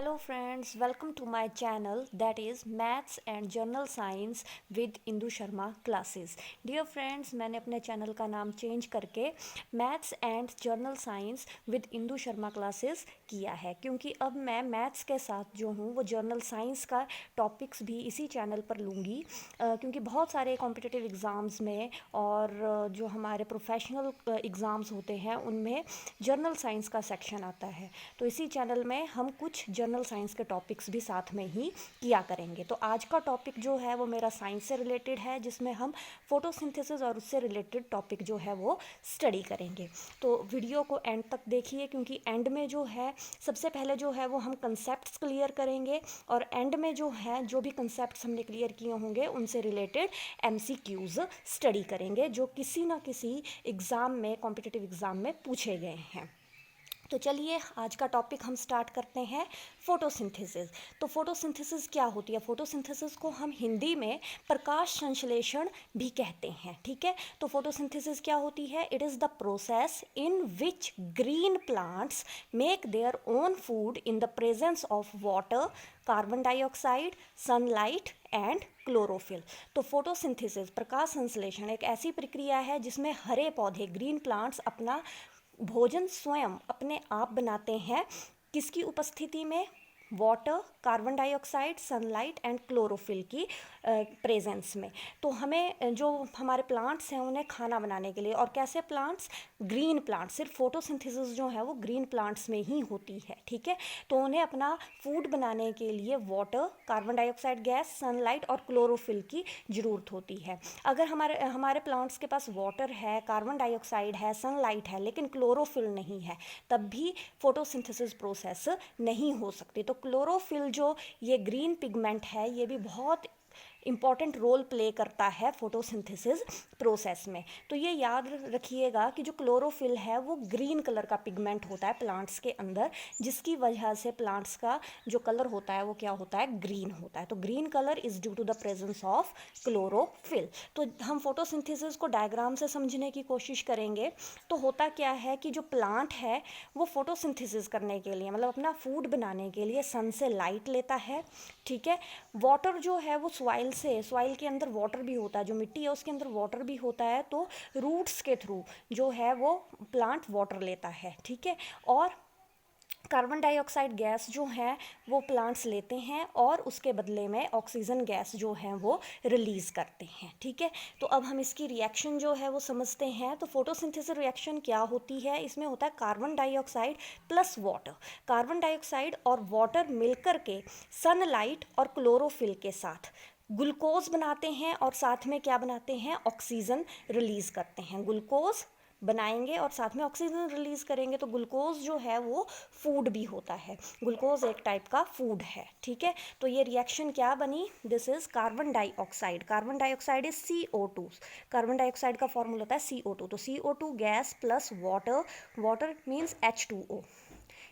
Hello friends, welcome to my channel that is Maths and Journal Science with Indu Sharma classes. Dear friends, मैंने अपने channel का नाम change करके maths and journal science with Indu Sharma classes किया है, क्योंकि अब मैं मैथ्स के साथ जो हूँ वो जर्नल साइंस का टॉपिक्स भी इसी चैनल पर लूँगी, क्योंकि बहुत सारे कॉम्पिटिटिव एग्ज़ाम्स में और जो हमारे प्रोफेशनल एग्ज़ाम्स होते हैं उनमें जर्नल साइंस का सेक्शन आता है। तो इसी चैनल में हम कुछ जर्नल साइंस के टॉपिक्स भी साथ में ही किया करेंगे। तो आज का टॉपिक जो है वो मेरा साइंस से रिलेटेड है, जिसमें हम फोटोसिंथेसिस और उससे रिलेटेड टॉपिक जो है वो स्टडी करेंगे। तो वीडियो को एंड तक देखिए, क्योंकि एंड में जो है सबसे पहले जो है वो हम कंसेप्ट्स क्लियर करेंगे और एंड में जो है जो भी कंसेप्ट्स हमने क्लियर किए होंगे उनसे रिलेटेड MCQs स्टडी करेंगे, जो किसी ना किसी एग्ज़ाम में, कॉम्पिटिटिव एग्ज़ाम में पूछे गए हैं। तो चलिए आज का टॉपिक हम स्टार्ट करते हैं, फोटोसिंथेसिस। तो फोटोसिंथेसिस क्या होती है? फोटोसिंथेसिस को हम हिंदी में प्रकाश संश्लेषण भी कहते हैं, ठीक है। तो फोटोसिंथेसिस क्या होती है? It is the process in which green plants make their own food in the presence of water, carbon dioxide, sunlight and chlorophyll. तो फोटोसिंथेसिस, प्रकाश संश्लेषण, एक ऐसी प्रक्रिया है जिसमें हरे पौधे, ग्रीन प्लांट्स, अपना भोजन स्वयं अपने आप बनाते हैं। किसकी उपस्थिति में? Water, carbon dioxide, sunlight and chlorophyll की प्रेजेंस में। तो हमें जो हमारे प्लांट्स हैं उन्हें खाना बनाने के लिए, और कैसे प्लांट्स? Green plants. सिर्फ फोटोसिंथेसिस जो है वो ग्रीन प्लांट्स में ही होती है, ठीक है। तो उन्हें अपना फूड बनाने के लिए water, carbon dioxide gas, sunlight और क्लोरोफिल की ज़रूरत होती है। अगर हमारे प्लांट्स के पास वाटर है, कार्बन डाइऑक्साइड है, सनलाइट है, लेकिन क्लोरोफिल नहीं है, तब भी फोटोसिंथेसिस प्रोसेस नहीं हो सकती। तो क्लोरोफिल जो ये ग्रीन पिगमेंट है, ये भी बहुत इम्पॉर्टेंट रोल प्ले करता है फोटोसिंथेसिस प्रोसेस में। तो ये याद रखिएगा कि जो क्लोरोफिल है वो ग्रीन कलर का पिगमेंट होता है प्लांट्स के अंदर, जिसकी वजह से प्लांट्स का जो कलर होता है वो क्या होता है? ग्रीन होता है। तो green colour is due to the presence of chlorophyll. तो हम फोटोसिंथेसिस को डायग्राम से समझने की कोशिश करेंगे। तो होता क्या है कि जो प्लांट है वो फोटोसिंथेसिस करने के लिए, मतलब अपना फूड बनाने के लिए सन से लाइट लेता है, ठीक है। वाटर जो है वो सॉइल के अंदर वाटर भी होता है, जो मिट्टी है उसके अंदर वाटर भी होता है, तो रूट्स के थ्रू जो है वो प्लांट वाटर लेता है, ठीक है। और कार्बन डाइऑक्साइड गैस जो है वो प्लांट्स लेते हैं और उसके बदले में ऑक्सीजन गैस जो है वो रिलीज़ करते हैं, ठीक है। तो अब हम इसकी रिएक्शन जो है वो समझते हैं। तो फोटोसिंथेसिस रिएक्शन क्या होती है? इसमें होता है carbon dioxide plus water. Carbon dioxide और वाटर मिलकर के सनलाइट और क्लोरोफिल के साथ ग्लूकोज बनाते हैं, और साथ में क्या बनाते हैं? ऑक्सीजन रिलीज़ करते हैं। ग्लूकोज बनाएंगे और साथ में ऑक्सीजन रिलीज़ करेंगे। तो ग्लूकोज जो है वो फूड भी होता है, ग्लूकोज एक टाइप का फूड है, ठीक है। तो ये रिएक्शन क्या बनी? This is carbon dioxide. Carbon dioxide is CO2। Carbon dioxide का फॉर्मूला होता है CO2। तो CO2 gas plus water, water means H2O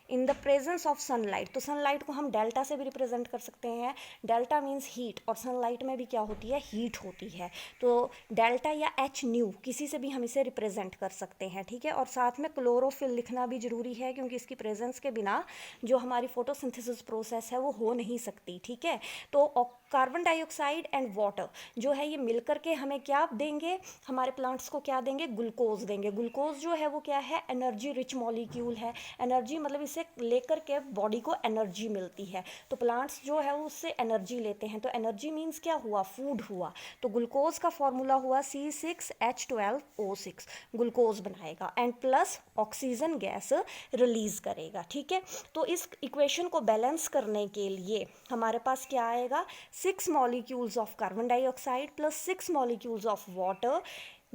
in the presence of sunlight. तो सनलाइट को हम डेल्टा से भी रिप्रेजेंट कर सकते हैं। डेल्टा मीन्स हीट, और सनलाइट में भी क्या होती है? हीट होती है। तो डेल्टा या H न्यू किसी से भी हम इसे रिप्रेजेंट कर सकते हैं, ठीक है। और साथ में क्लोरोफिल लिखना भी ज़रूरी है, क्योंकि इसकी प्रेजेंस के बिना जो हमारी फोटोसिंथेसिस प्रोसेस है वो हो नहीं सकती, ठीक है। तो कार्बन डाइऑक्साइड एंड वाटर जो है ये मिलकर के हमें क्या देंगे? हमारे प्लांट्स को क्या देंगे? ग्लूकोज देंगे। ग्लूकोज जो है वो क्या है? एनर्जी रिच मॉलिक्यूल है। एनर्जी मतलब इसे लेकर के बॉडी को एनर्जी मिलती है। तो प्लांट्स जो है वो उससे एनर्जी लेते हैं। तो एनर्जी मीन्स क्या हुआ? फूड हुआ। तो ग्लूकोज का फॉर्मूला हुआ C6H12O6। ग्लूकोज बनाएगा and plus oxygen gas release करेगा, ठीक है। तो इस इक्वेशन को बैलेंस करने के लिए हमारे पास क्या आएगा? 6 molecules of carbon dioxide plus 6 molecules of water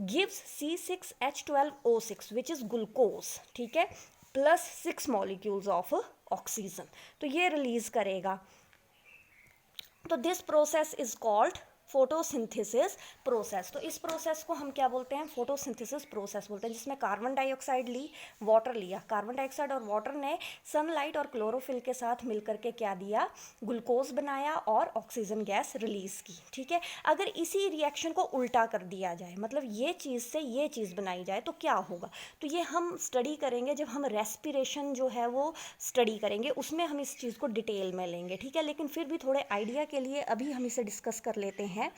gives C6H12O6 which is glucose, ठीक है, प्लस 6 molecules of ऑक्सीजन। तो ये रिलीज करेगा। तो this process is called photosynthesis process. तो इस प्रोसेस को हम क्या बोलते हैं, फोटोसिंथेसिस प्रोसेस बोलते हैं, जिसमें कार्बन डाइऑक्साइड ली, वाटर लिया, कार्बन डाइऑक्साइड और वाटर ने सनलाइट और क्लोरोफिल के साथ मिलकर के क्या दिया, ग्लूकोज बनाया और ऑक्सीजन गैस रिलीज की। ठीक है, अगर इसी रिएक्शन को उल्टा कर दिया जाए, मतलब ये चीज़ से ये चीज़ बनाई जाए तो क्या होगा, तो ये हम स्टडी करेंगे जब हम रेस्पिरेशन जो है वो स्टडी करेंगे, उसमें हम इस चीज़ को डिटेल में लेंगे। ठीक है, लेकिन फिर भी थोड़े आइडिया के लिए अभी हम इसे डिस्कस कर लेते हैं।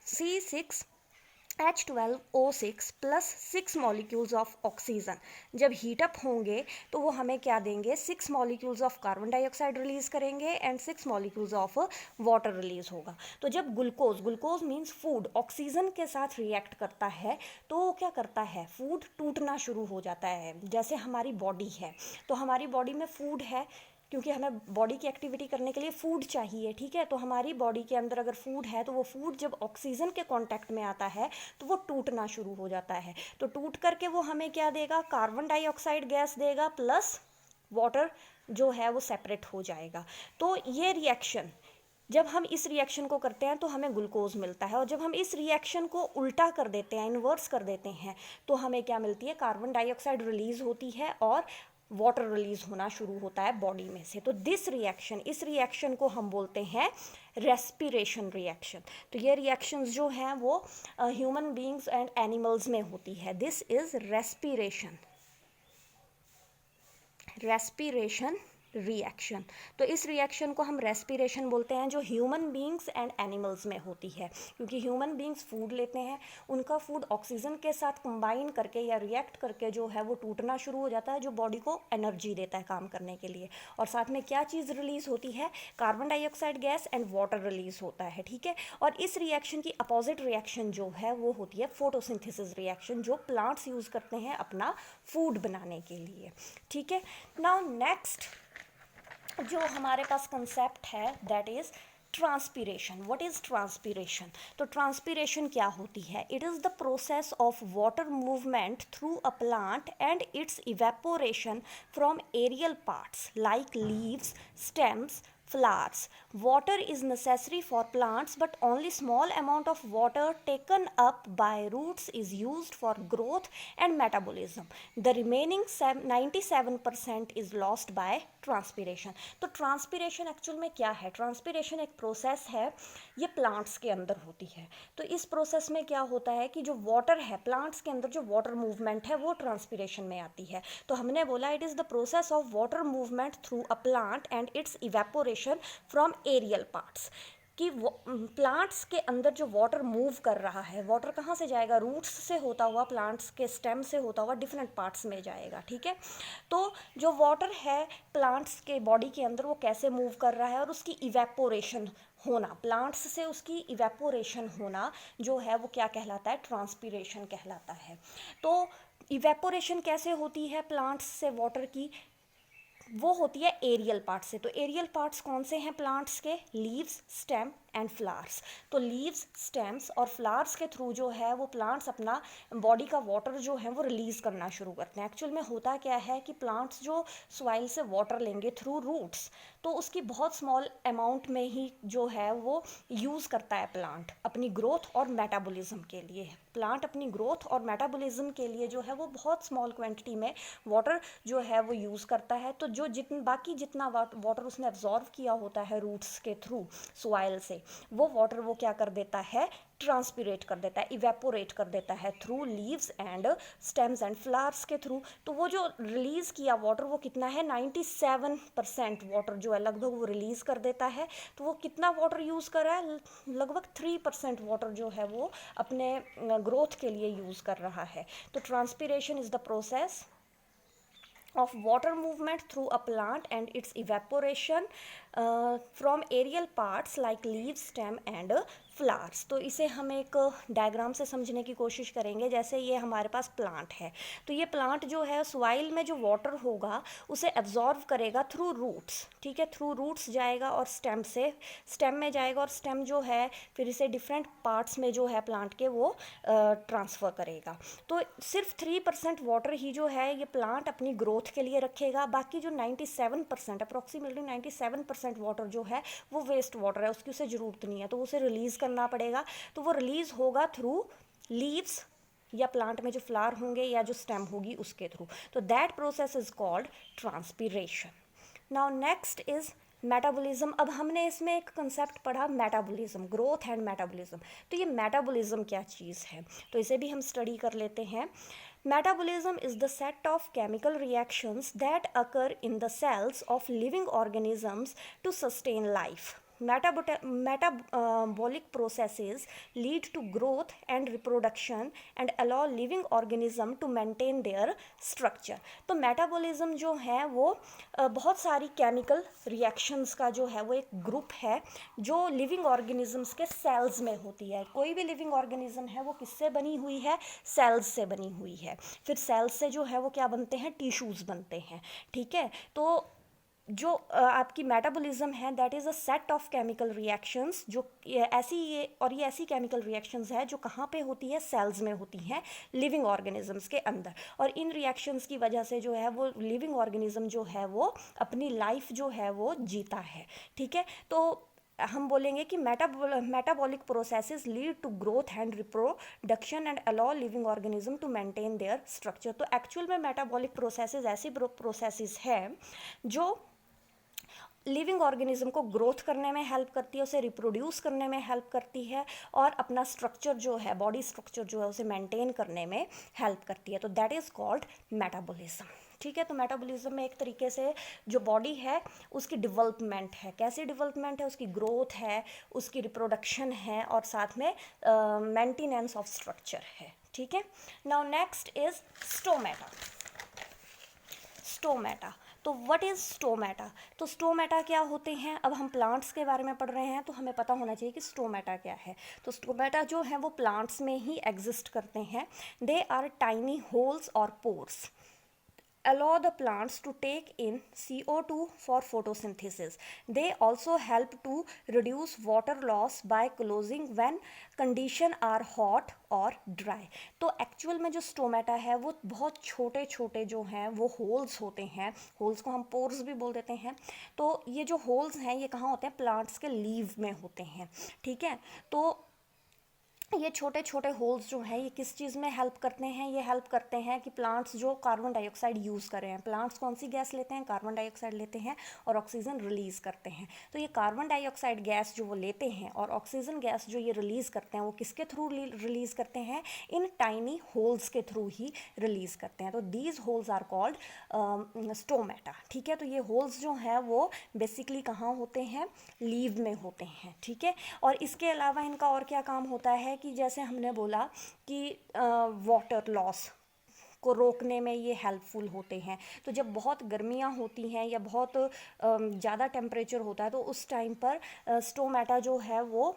C6H12O6 plus 6 molecules of oxygen जब हीटअप होंगे तो वो हमें क्या देंगे, 6 molecules of carbon dioxide release करेंगे and 6 molecules of water release होगा। तो जब ग्लूकोज मीन्स फूड ऑक्सीजन के साथ रिएक्ट करता है तो वो क्या करता है, फूड टूटना शुरू हो जाता है। जैसे हमारी बॉडी है, तो हमारी बॉडी में फूड है, क्योंकि हमें बॉडी की एक्टिविटी करने के लिए फूड चाहिए। ठीक है, तो हमारी बॉडी के अंदर अगर फूड है तो वो फूड जब ऑक्सीजन के कांटेक्ट में आता है तो वो टूटना शुरू हो जाता है। तो टूट करके वो हमें क्या देगा, कार्बन डाइऑक्साइड गैस देगा प्लस वाटर जो है वो सेपरेट हो जाएगा। तो ये रिएक्शन, जब हम इस रिएक्शन को करते हैं तो हमें ग्लूकोज मिलता है, और जब हम इस रिएक्शन को उल्टा कर देते हैं, इन्वर्स कर देते हैं, तो हमें क्या मिलती है, कार्बन डाइऑक्साइड रिलीज होती है और वाटर रिलीज होना शुरू होता है बॉडी में से। तो दिस रिएक्शन, इस रिएक्शन को हम बोलते हैं रेस्पिरेशन रिएक्शन। तो ये रिएक्शंस जो हैं वो ह्यूमन बीइंग्स एंड एनिमल्स में होती है। This is respiration reaction. तो इस रिएक्शन को हम रेस्पिरेशन बोलते हैं, जो ह्यूमन बीइंग्स एंड एनिमल्स में होती है, क्योंकि ह्यूमन बीइंग्स फूड लेते हैं, उनका फूड ऑक्सीजन के साथ कंबाइन करके या रिएक्ट करके जो है वो टूटना शुरू हो जाता है, जो बॉडी को एनर्जी देता है काम करने के लिए। और साथ में क्या चीज़ रिलीज होती है, carbon dioxide gas and water release होता है। ठीक है, और इस रिएक्शन की अपोजिट रिएक्शन जो है वो होती है फोटोसिंथेसिस रिएक्शन, जो प्लांट्स यूज़ करते हैं अपना फूड बनाने के लिए। ठीक है, नाउ नेक्स्ट जो हमारे पास कंसेप्ट है that is transpiration. What is transpiration? तो ट्रांसपीरेशन क्या होती है? It is the process of water movement through a plant and its evaporation from aerial parts like leaves, stems, flowers. Water is necessary for plants, but only small amount of water taken up by roots is used for growth and metabolism. The remaining 97% is lost by transpiration. तो transpiration actual में क्या है? Transpiration एक process है, ये plants के अंदर होती है। तो इस प्रोसेस में क्या होता है कि जो वाटर है, प्लांट्स के अंदर जो वाटर मूवमेंट है वो ट्रांसपीरेशन में आती है। तो हमने बोला it is the process of water movement through a plant and its evaporation from aerial parts, कि प्लांट्स के अंदर जो वाटर मूव कर रहा है, वाटर कहाँ से जाएगा, रूट्स से होता हुआ, प्लांट्स के स्टेम से होता हुआ डिफरेंट पार्ट्स में जाएगा। ठीक है, तो जो वाटर है प्लांट्स के बॉडी के अंदर वो कैसे मूव कर रहा है, और उसकी इवेपोरेशन होना, प्लांट्स से उसकी इवेपोरेशन होना जो है वो क्या कहलाता है, ट्रांसपीरेशन कहलाता है। तो इवेपोरेशन कैसे होती है प्लांट्स से वाटर की, वो होती है एरियल पार्ट से। तो एरियल पार्ट्स कौन से हैं प्लांट्स के, लीव्स, स्टेम एंड फ्लावर्स। तो लीव्स, स्टेम्स और फ्लावर्स के थ्रू जो है वो प्लांट्स अपना बॉडी का वाटर जो है वो रिलीज करना शुरू करते हैं। एक्चुअल में होता क्या है कि प्लांट्स जो सॉइल से वाटर लेंगे थ्रू रूट्स, तो उसकी बहुत स्मॉल अमाउंट में ही जो है वो यूज़ करता है प्लांट अपनी ग्रोथ और मेटाबॉलिज्म के लिए। प्लांट अपनी ग्रोथ और मेटाबॉलिज्म के लिए जो है वो बहुत स्मॉल क्वांटिटी में वाटर जो है वो यूज़ करता है। तो जो बाकी जितना वाटर उसने एब्जॉर्व किया होता है रूट्स के थ्रू सॉइल से, वो वाटर वो क्या कर देता है, ट्रांसपिरेट कर देता है, इवेपोरेट कर देता है through leaves and stems and flowers के थ्रू। तो वो जो रिलीज़ किया वाटर वो कितना है, 97% वाटर जो है लगभग वो रिलीज़ कर देता है। तो वो कितना वाटर यूज़ कर रहा है, लगभग 3% वाटर जो है वो अपने ग्रोथ के लिए यूज़ कर रहा है। तो transpiration is the process of water movement through a plant and its evaporation from aerial parts like leaves, stem and flowers. तो इसे हम एक डायग्राम से समझने की कोशिश करेंगे। जैसे ये हमारे पास प्लांट है, तो ये प्लांट जो है सॉइल में जो वाटर होगा उसे एब्जॉर्व करेगा थ्रू रूट्स। ठीक है, थ्रू रूट्स जाएगा और स्टेम में जाएगा, और स्टेम जो है फिर इसे डिफरेंट पार्ट्स में जो है प्लांट के वो ट्रांसफ़र करेगा। तो सिर्फ 3% वाटर ही जो है ये प्लांट अपनी ग्रोथ के लिए रखेगा, बाकी जो 97% अप्रॉक्सीमेटली 97% 90% वाटर जो है वो वेस्ट वाटर है, उसकी उसे ज़रूरत नहीं है, तो उसे रिलीज़ करना पड़ेगा। तो वो रिलीज़ होगा थ्रू लीव्स या प्लांट में जो फ्लावर होंगे या जो स्टेम होगी उसके थ्रू। तो that process is called transpiration. Now next is metabolism. अब हमने इसमें एक कंसेप्ट पढ़ा मेटाबॉलिज्म, ग्रोथ एंड मेटाबॉलिज्म। तो ये मेटाबॉलिज्म क्या चीज़ है, तो इसे भी हम स्टडी कर लेते हैं। Metabolism is the set of chemical reactions that occur in the cells of living organisms to sustain life. Metabolic processes lead to growth and reproduction and allow living organism to maintain their structure. तो metabolism जो है वो बहुत सारी chemical reactions का जो है वो एक ग्रुप है जो लिविंग ऑर्गेनिजम्स के सेल्स में होती है। कोई भी लिविंग ऑर्गेनिज्म है वो किससे बनी हुई है, सेल्स से बनी हुई है। फिर सेल्स से जो है वो क्या बनते हैं, टिश्यूज़ बनते हैं, ठीक है। तो जो आपकी मेटाबॉलिज्म है that is a set of chemical reactions, जो ये ऐसी केमिकल रिएक्शंस है जो कहाँ पे होती है, सेल्स में होती हैं लिविंग ऑर्गेनिजम्स के अंदर। और इन रिएक्शंस की वजह से जो है वो लिविंग ऑर्गेनिज्म जो है वो अपनी लाइफ जो है वो जीता है, ठीक है। तो हम बोलेंगे कि metabolic processes lead to growth and reproduction and allow living organism to maintain their structure. तो एक्चुअल में मेटाबॉलिक प्रोसेसेस ऐसी प्रोसेसेस हैं जो लिविंग ऑर्गेनिज्म को ग्रोथ करने में हेल्प करती है, उसे रिप्रोड्यूस करने में हेल्प करती है और अपना स्ट्रक्चर जो है, बॉडी स्ट्रक्चर जो है उसे मेंटेन करने में हेल्प करती है। तो दैट इज़ कॉल्ड मेटाबॉलिज्म, ठीक है। तो मेटाबॉलिज्म में एक तरीके से जो बॉडी है उसकी डेवलपमेंट है, कैसी डेवलपमेंट है, उसकी ग्रोथ है, उसकी रिप्रोडक्शन है और साथ में मेंटेनेंस ऑफ स्ट्रक्चर है, ठीक है। Now next is stomata. Stomata, तो व्हाट इज़ स्टोमेटा? तो स्टोमेटा क्या होते हैं? अब हम प्लांट्स के बारे में पढ़ रहे हैं तो हमें पता होना चाहिए कि स्टोमेटा क्या है। तो स्टोमेटा जो है वो प्लांट्स में ही एग्जिस्ट करते हैं। दे आर टाइनी होल्स और pores allow the plants to take in CO2 for photosynthesis. They also help to reduce water loss by closing when condition are hot और ड्राई। तो actual में जो stomata है वो बहुत छोटे छोटे जो हैं वो होल्स होते हैं, होल्स को हम पोर्स भी बोल देते हैं। तो ये जो होल्स हैं ये कहाँ होते हैं, प्लांट्स के लीव में होते हैं, ठीक है। तो ये छोटे छोटे होल्स जो हैं ये किस चीज़ में हेल्प करते हैं, ये हेल्प करते हैं कि प्लांट्स जो कार्बन डाइऑक्साइड यूज़ कर रहे हैं, प्लांट्स कौन सी गैस लेते हैं, कार्बन डाइऑक्साइड लेते हैं और ऑक्सीजन रिलीज़ करते हैं। तो ये कार्बन डाइऑक्साइड गैस जो वो लेते हैं और ऑक्सीजन गैस जो ये रिलीज़ करते हैं वो किसके थ्रू रिलीज़ करते हैं, इन टाइनी होल्स के थ्रू ही रिलीज़ करते हैं। तो these holes are called stomata, ठीक है। तो ये होल्स जो हैं वो बेसिकली कहाँ होते हैं, लीव में होते हैं, ठीक है। और इसके अलावा इनका और क्या काम होता है कि जैसे हमने बोला कि वाटर लॉस को रोकने में ये हेल्पफुल होते हैं। तो जब बहुत गर्मियाँ होती हैं या बहुत ज़्यादा टेम्परेचर होता है तो उस टाइम पर स्टोमेटा जो है वो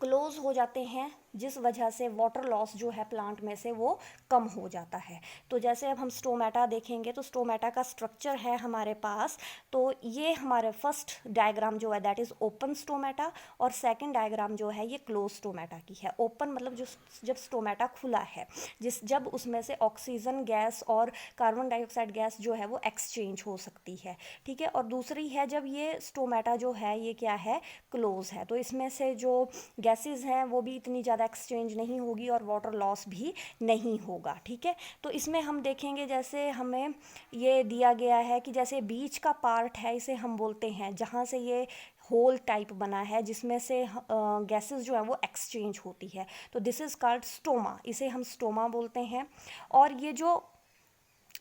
क्लोज हो जाते हैं, जिस वजह से वाटर लॉस जो है प्लांट में से वो कम हो जाता है। तो जैसे अब हम स्टोमेटा देखेंगे तो स्टोमेटा का स्ट्रक्चर है हमारे पास। तो ये हमारे फर्स्ट डायग्राम जो है दैट इज़ ओपन स्टोमेटा और सेकंड डायग्राम जो है ये क्लोज स्टोमेटा की है। ओपन मतलब जो जब स्टोमेटा खुला है, जब उसमें से ऑक्सीजन गैस और कार्बन डाइऑक्साइड गैस जो है वो एक्सचेंज हो सकती है, ठीक है। और दूसरी है जब ये स्टोमेटा जो है ये क्या है, क्लोज है। तो इसमें से जो गैसेस हैं वो भी इतनी ज़्यादा एक्सचेंज नहीं होगी और वाटर लॉस भी नहीं होगा, ठीक है। तो इसमें हम देखेंगे जैसे हमें ये दिया गया है कि जैसे बीच का पार्ट है इसे हम बोलते हैं जहाँ से ये होल टाइप बना है जिसमें से गैसेस जो है वो एक्सचेंज होती है। तो दिस इज़ कॉल्ड स्टोमा, इसे हम स्टोमा बोलते हैं। और ये जो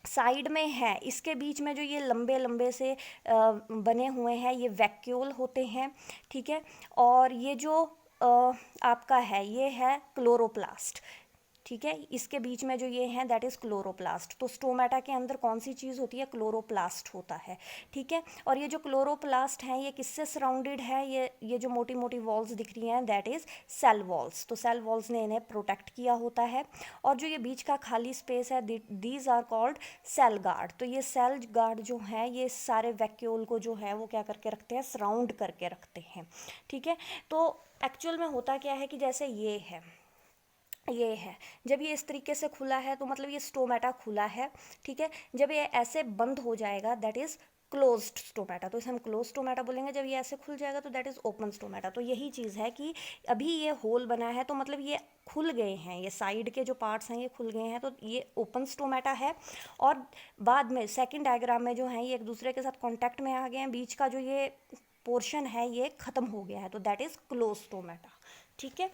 साइड में है इसके बीच में जो ये लंबे लंबे से बने हुए हैं ये वैक्यूल होते हैं, ठीक है। और ये जो आपका है ये है क्लोरोप्लास्ट, ठीक है। इसके बीच में जो ये है दैट इज़ क्लोरोप्लास्ट। तो स्टोमेटा के अंदर कौन सी चीज़ होती है, क्लोरोप्लास्ट होता है, ठीक है। और ये जो क्लोरोप्लास्ट हैं ये किससे सराउंडेड है, ये जो मोटी मोटी वॉल्स दिख रही हैं दैट इज़ सेल वॉल्स। तो सेल वॉल्स ने इन्हें प्रोटेक्ट किया होता है। और जो ये बीच का खाली स्पेस है these are called cell guard. तो ये सेल गार्ड जो है ये सारे वैक्यूल को जो है वो क्या करके रखते हैं, सराउंड करके रखते हैं, ठीक है। तो एक्चुअल में होता क्या है कि जैसे ये है जब ये इस तरीके से खुला है तो मतलब ये स्टोमेटा खुला है, ठीक है। जब ये ऐसे बंद हो जाएगा दैट इज़ क्लोज्ड स्टोमेटा, तो इसे हम क्लोज स्टोमेटा बोलेंगे। जब ये ऐसे खुल जाएगा तो दैट इज ओपन स्टोमेटा। तो यही चीज़ है कि अभी ये होल बना है तो मतलब ये खुल गए हैं, ये साइड के जो पार्ट्स हैं ये खुल गए हैं, तो ये ओपन स्टोमेटा है। और बाद में सेकंड डायग्राम में जो है ये एक दूसरे के साथ कांटेक्ट में आ गए हैं, बीच का जो ये पोर्शन है ये ख़त्म हो गया है, तो दैट इज़ क्लोज स्टोमेटा। ठीक है,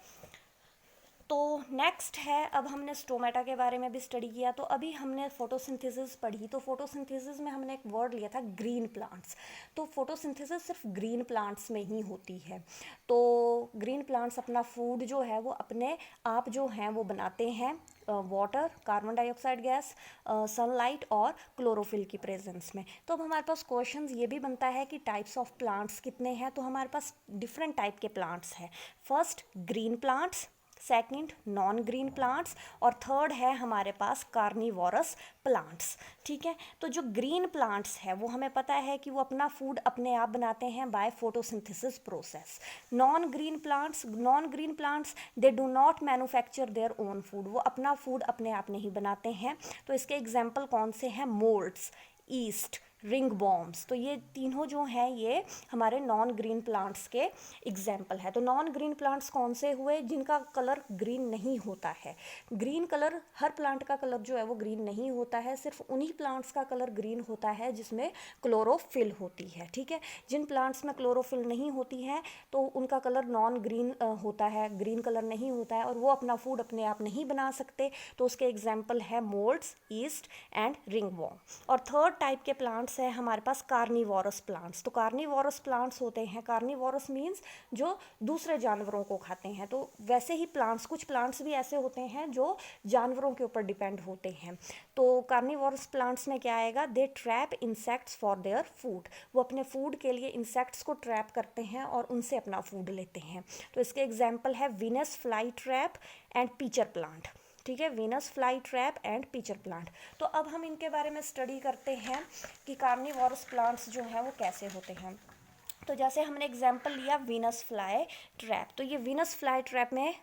तो नेक्स्ट है, अब हमने स्टोमेटा के बारे में भी स्टडी किया, तो अभी हमने फोटोसिंथेसिस पढ़ी। तो फोटोसिंथेसिस में हमने एक वर्ड लिया था ग्रीन प्लांट्स। तो फोटोसिंथेसिस सिर्फ ग्रीन प्लांट्स में ही होती है। तो ग्रीन प्लांट्स अपना फूड जो है वो अपने आप जो हैं वो बनाते हैं, water, carbon dioxide gas, sunlight और क्लोरोफिल की प्रेजेंस में। तो अब हमारे पास क्वेश्चन ये भी बनता है कि टाइप्स ऑफ प्लांट्स कितने हैं। तो हमारे पास डिफरेंट टाइप के प्लांट्स हैं। First green plants, second non green plants, और थर्ड है हमारे पास कार्निवोरस प्लांट्स। ठीक है, तो जो ग्रीन प्लांट्स है वो हमें पता है कि वो अपना फूड अपने आप बनाते हैं by photosynthesis process. Non green plants they do not manufacture their own food, वो अपना फूड अपने आप नहीं बनाते हैं। तो इसके एग्जाम्पल कौन से हैं? Moulds, east, ring bombs. तो ये तीनों जो हैं ये हमारे नॉन ग्रीन प्लांट्स के एग्जाम्पल है। तो नॉन ग्रीन प्लांट्स कौन से हुए? जिनका कलर ग्रीन नहीं होता है। ग्रीन कलर, हर प्लांट का कलर जो है वो ग्रीन नहीं होता है, सिर्फ उन्हीं प्लांट्स का कलर ग्रीन होता है जिसमें क्लोरोफिल होती है। ठीक है, जिन प्लांट्स में क्लोरोफिल नहीं होती है तो उनका कलर नॉन ग्रीन होता है, ग्रीन कलर नहीं होता है, और वो अपना फूड अपने आप नहीं बना सकते। तो उसके एग्जाम्पल है moulds, yeast and ringworm. और थर्ड टाइप के प्लांट्स है हमारे पास कार्निवोरस प्लांट्स। तो कार्निवोरस प्लांट्स होते हैं, कार्निवोरस मीन्स जो दूसरे जानवरों को खाते हैं। तो वैसे ही प्लांट्स, कुछ प्लांट्स भी ऐसे होते हैं जो जानवरों के ऊपर डिपेंड होते हैं। तो कार्निवोरस प्लांट्स में क्या आएगा? They trap insects for their food, वो अपने फूड के लिए इंसेक्ट्स को ट्रैप करते हैं और उनसे अपना फूड लेते हैं। तो इसके एग्जाम्पल है Venus fly trap and pitcher plant. ठीक है, Venus fly trap and pitcher plant. तो अब हम इनके बारे में स्टडी करते हैं कि कार्निवोरस प्लांट्स जो हैं वो कैसे होते हैं। तो जैसे हमने एग्जांपल लिया वीनस फ्लाई ट्रैप, तो ये वीनस फ्लाई ट्रैप में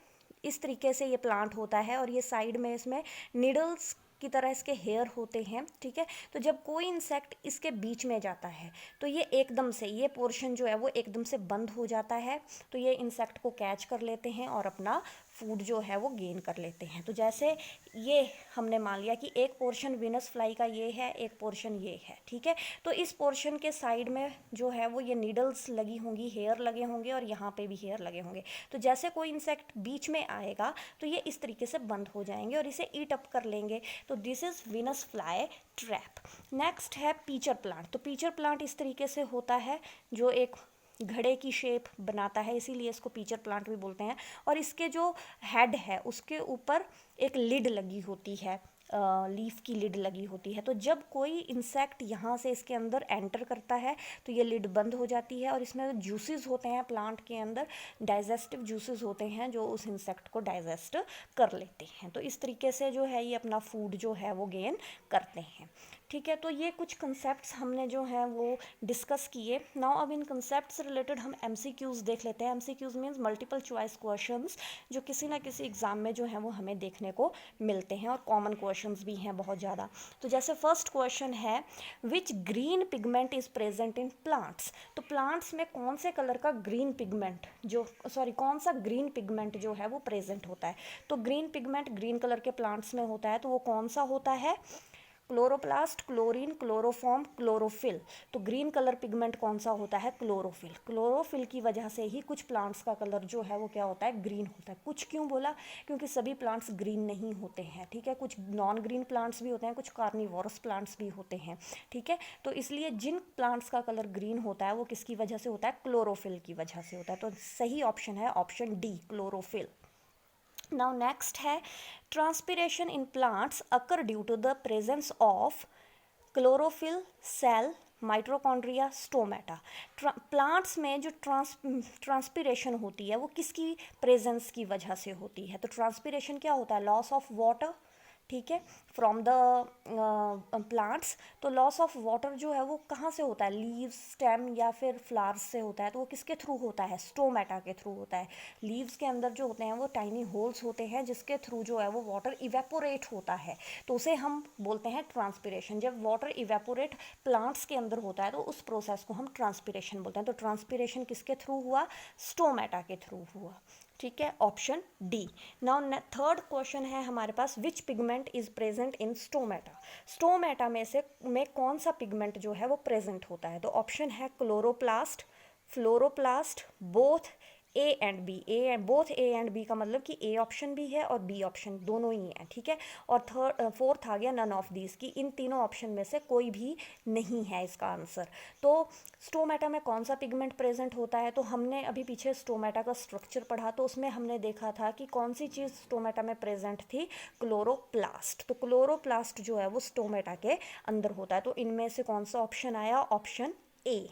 इस तरीके से ये प्लांट होता है और ये साइड में इसमें नीडल्स की तरह इसके हेयर होते हैं। ठीक है, तो जब कोई इंसेक्ट इसके बीच में जाता है तो ये एकदम से, ये पोर्शन जो है वो एकदम से बंद हो जाता है। तो ये इंसेक्ट को कैच कर लेते हैं और अपना फूड जो है वो गेन कर लेते हैं। तो जैसे ये हमने मान लिया कि एक पोर्शन वीनस फ्लाई का ये है, एक पोर्शन ये है। ठीक है, तो इस पोर्शन के साइड में जो है वो ये नीडल्स लगी होंगी, हेयर लगे होंगे और यहाँ पे भी हेयर लगे होंगे। तो जैसे कोई इंसेक्ट बीच में आएगा तो ये इस तरीके से बंद हो जाएंगे और इसे ईट अप कर लेंगे। तो this is Venus fly trap. Next है पीचर प्लांट। तो पीचर प्लांट इस तरीके से होता है जो एक घड़े की शेप बनाता है, इसीलिए इसको पीचर प्लांट भी बोलते हैं। और इसके जो हेड है उसके ऊपर एक लिड लगी होती है, लीफ की लिड लगी होती है। तो जब कोई इंसेक्ट यहाँ से इसके अंदर एंटर करता है तो ये लिड बंद हो जाती है और इसमें जूसेस होते हैं प्लांट के अंदर, डाइजेस्टिव जूसेस होते हैं जो उस इंसेक्ट को डाइजेस्ट कर लेते हैं। तो इस तरीके से जो है ये अपना फूड जो है वो गेन करते हैं। ठीक है, तो ये कुछ कंसेप्ट्स हमने जो हैं वो डिस्कस किए। नाउ अब इन कंसेप्ट से रिलेटेड हम एमसीक्यूज़ देख लेते हैं। MCQs means multiple choice questions, जो किसी ना किसी एग्जाम में जो है वो हमें देखने को मिलते हैं और कॉमन क्वेश्चंस भी हैं बहुत ज़्यादा। तो जैसे फर्स्ट क्वेश्चन है, विच green pigment is present in plants. तो प्लांट्स में कौन से कलर का ग्रीन पिगमेंट कौन सा ग्रीन पिगमेंट जो है वो प्रेजेंट होता है। तो ग्रीन पिगमेंट ग्रीन कलर के प्लांट्स में होता है, तो वो कौन सा होता है? Chloroplast, chlorine, chloroform, chlorophyll. तो ग्रीन कलर पिगमेंट कौन सा होता है? क्लोरोफिल। क्लोरोफिल की वजह से ही कुछ प्लांट्स का कलर जो है वो क्या होता है? ग्रीन होता है। कुछ क्यों बोला? क्योंकि सभी प्लांट्स ग्रीन नहीं होते हैं। ठीक है, कुछ नॉन ग्रीन प्लांट्स भी होते हैं, कुछ कार्निवोरस प्लांट्स भी होते हैं। ठीक है, तो इसलिए जिन प्लांट्स का कलर ग्रीन होता है वो किसकी वजह से होता है? क्लोरोफिल की वजह से होता है। तो सही ऑप्शन है option D, chlorophyll. Now next है, transpiration in plants occur due to the presence of chlorophyll, cell, mitochondria, stomata. Plants में जो ट्रांसपिरेशन होती है वो किसकी प्रेजेंस की वजह से होती है? तो ट्रांसपिरेशन क्या होता है? लॉस ऑफ वाटर, ठीक है, फ्रॉम द प्लांट्स। तो लॉस ऑफ वाटर जो है वो कहाँ से होता है, लीव्स, स्टेम या फिर फ्लावर्स से होता है। तो वो किसके थ्रू होता है, स्टोमेटा के थ्रू होता है। लीव्स के अंदर जो होते हैं वो टाइनी होल्स होते हैं जिसके थ्रू जो है वो वाटर इवेपोरेट होता है, तो उसे हम बोलते हैं ट्रांसपिरेशन। जब वाटर इवेपोरेट प्लांट्स के अंदर होता है तो उस प्रोसेस को हम ट्रांसपिरेशन बोलते हैं। तो ट्रांसपिरेशन किसके थ्रू हुआ, स्टोमेटा के थ्रू हुआ। ठीक है, option D. Now third question है हमारे पास, which pigment is present in stomata. Stomata में कौन सा पिगमेंट जो है वो प्रेजेंट होता है। तो ऑप्शन है chloroplast, fluoroplast, both A and B. Both A and B का मतलब कि ए ऑप्शन भी है और बी ऑप्शन, दोनों ही है। ठीक है, और फोर्थ आ गया नन ऑफ दीज, की इन तीनों ऑप्शन में से कोई भी नहीं है इसका आंसर। तो स्टोमेटा में कौन सा पिगमेंट प्रेजेंट होता है, तो हमने अभी पीछे स्टोमेटा का स्ट्रक्चर पढ़ा तो उसमें हमने देखा था कि कौन सी चीज़ स्टोमेटा में प्रेजेंट थी, क्लोरोप्लास्ट। तो क्लोरोप्लास्ट जो है वो स्टोमेटा के अंदर होता है। तो इनमें से कौन सा ऑप्शन आया, option A.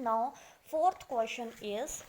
Now fourth question is,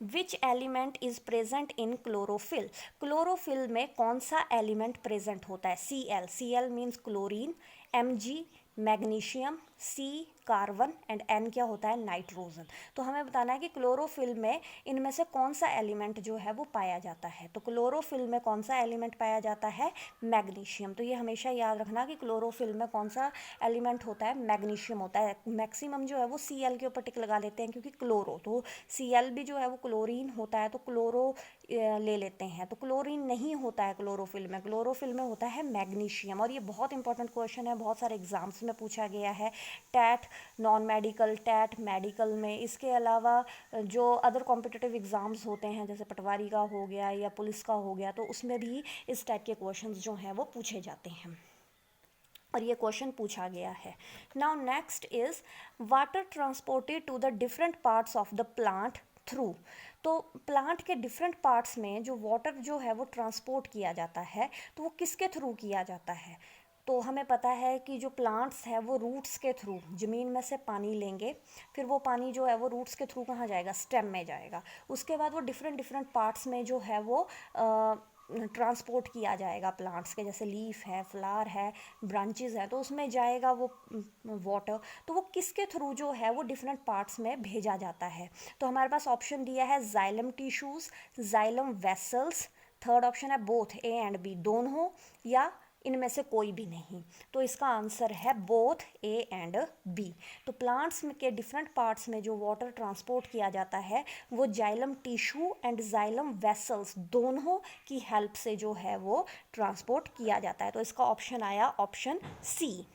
which element is present in chlorophyll. Chlorophyll में कौन सा एलिमेंट प्रेजेंट होता है, Cl। Cl means chlorine, Mg magnesium, C carbon and N क्या होता है, नाइट्रोजन। तो हमें बताना है कि क्लोरोफिल में इनमें से कौन सा एलिमेंट जो है वो पाया जाता है। तो क्लोरोफिल में कौन सा एलिमेंट पाया जाता है, मैग्नीशियम। तो ये हमेशा याद रखना कि क्लोरोफिल में कौन सा एलिमेंट होता है, मैग्नीशियम होता है। मैक्सिमम जो है वो Cl के ऊपर टिक लगा लेते हैं क्योंकि क्लोरो, तो Cl भी जो है वो क्लोरीन होता है तो क्लोरो ले लेते हैं। तो क्लोरीन नहीं होता है क्लोरोफिल में, क्लोरोफिल में होता है मैग्नीशियम। और ये बहुत इंपॉर्टेंट क्वेश्चन है, बहुत सारे एग्जाम्स में पूछा गया है, टैट, नॉन मेडिकल, टैट, मेडिकल में। इसके अलावा जो अदर कॉम्पिटिटिव एग्ज़ाम्स होते हैं जैसे पटवारी का हो गया या पुलिस का हो गया, तो उसमें भी इस टाइप के क्वेश्चंस जो हैं वो पूछे जाते हैं और ये क्वेश्चन पूछा गया है। Now next is, water transported to the different parts of the plant through. तो प्लांट के डिफरेंट पार्ट्स में जो वाटर जो है वो ट्रांसपोर्ट किया जाता है, तो वो किसके थ्रू किया जाता है। तो हमें पता है कि जो प्लांट्स है वो रूट्स के थ्रू ज़मीन में से पानी लेंगे, फिर वो पानी जो है वो रूट्स के थ्रू कहाँ जाएगा, स्टेम में जाएगा। उसके बाद वो डिफरेंट डिफरेंट पार्ट्स में जो है वो ट्रांसपोर्ट किया जाएगा प्लांट्स के, जैसे लीफ है, फ्लावर है, ब्रांचेस है, तो उसमें जाएगा वो वाटर। तो वो किसके थ्रू जो है वो डिफरेंट पार्ट्स में भेजा जाता है। तो हमारे पास ऑप्शन दिया है xylem tissues, xylem vessels, third option है बोथ ए एंड बी, दोनों या इनमें से कोई भी नहीं। तो इसका आंसर है बोथ ए एंड बी। तो प्लांट्स के डिफरेंट पार्ट्स में जो वाटर ट्रांसपोर्ट किया जाता है वो xylem tissue and xylem vessels दोनों की हेल्प से जो है वो ट्रांसपोर्ट किया जाता है। तो इसका ऑप्शन आया option C.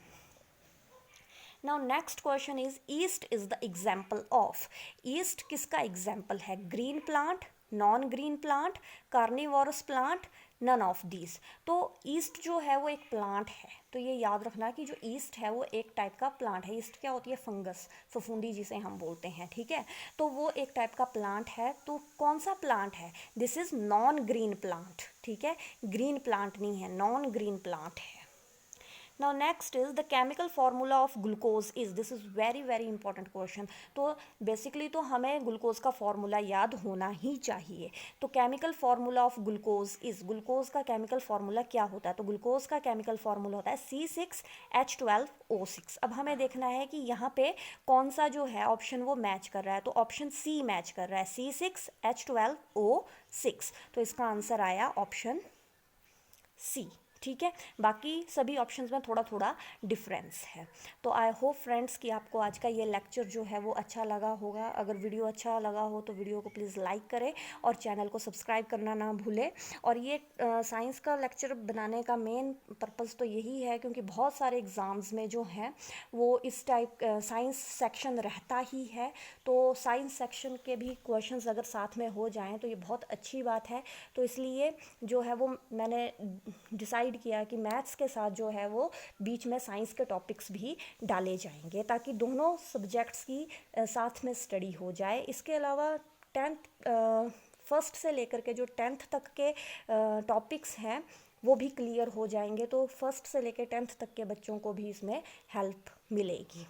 Now next question is, yeast is the example of. Yeast किसका एग्जाम्पल है, green plant, non green plant, carnivorous plant, none of these. तो ईस्ट जो है वो एक प्लांट है। तो ये याद रखना कि जो ईस्ट है वो एक टाइप का प्लांट है। ईस्ट क्या होती है, फंगस, फफूंदी जिसे हम बोलते हैं। ठीक है, तो वो एक टाइप का प्लांट है। तो कौन सा प्लांट है, this is non green plant. ठीक है, ग्रीन प्लांट नहीं है, नॉन ग्रीन प्लांट है। Now next is the chemical formula of glucose is, this is very important question। तो बेसिकली तो हमें ग्लूकोज का फॉर्मूला याद होना ही चाहिए। तो chemical formula of glucose is, glucose का केमिकल फार्मूला क्या होता है, तो ग्लूकोज का केमिकल फार्मूला होता है C6H12O6। अब हमें देखना है कि यहाँ पे कौन सा जो है ऑप्शन वो मैच कर रहा है। तो ऑप्शन सी मैच कर रहा है, C6H12O6। तो इसका आंसर आया ऑप्शन सी। ठीक है, बाकी सभी ऑप्शंस में थोड़ा थोड़ा डिफरेंस है। तो आई होप फ्रेंड्स कि आपको आज का ये लेक्चर जो है वो अच्छा लगा होगा। अगर वीडियो अच्छा लगा हो तो वीडियो को प्लीज़ लाइक करें और चैनल को सब्सक्राइब करना ना भूलें। और ये साइंस का लेक्चर बनाने का मेन पर्पज़ तो यही है क्योंकि बहुत सारे एग्ज़ाम्स में जो हैं वो इस टाइप साइंस सेक्शन रहता ही है। तो साइंस सेक्शन के भी क्वेश्चंस अगर साथ में हो जाएँ तो ये बहुत अच्छी बात है। तो इसलिए जो है वो मैंने डिसाइड किया कि मैथ्स के साथ जो है वो बीच में साइंस के टॉपिक्स भी डाले जाएंगे ताकि दोनों सब्जेक्ट्स की साथ में स्टडी हो जाए। इसके अलावा फर्स्ट से लेकर के जो 10th तक के टॉपिक्स हैं वो भी क्लियर हो जाएंगे। तो फर्स्ट से लेकर 10th तक के बच्चों को भी इसमें हेल्प मिलेगी।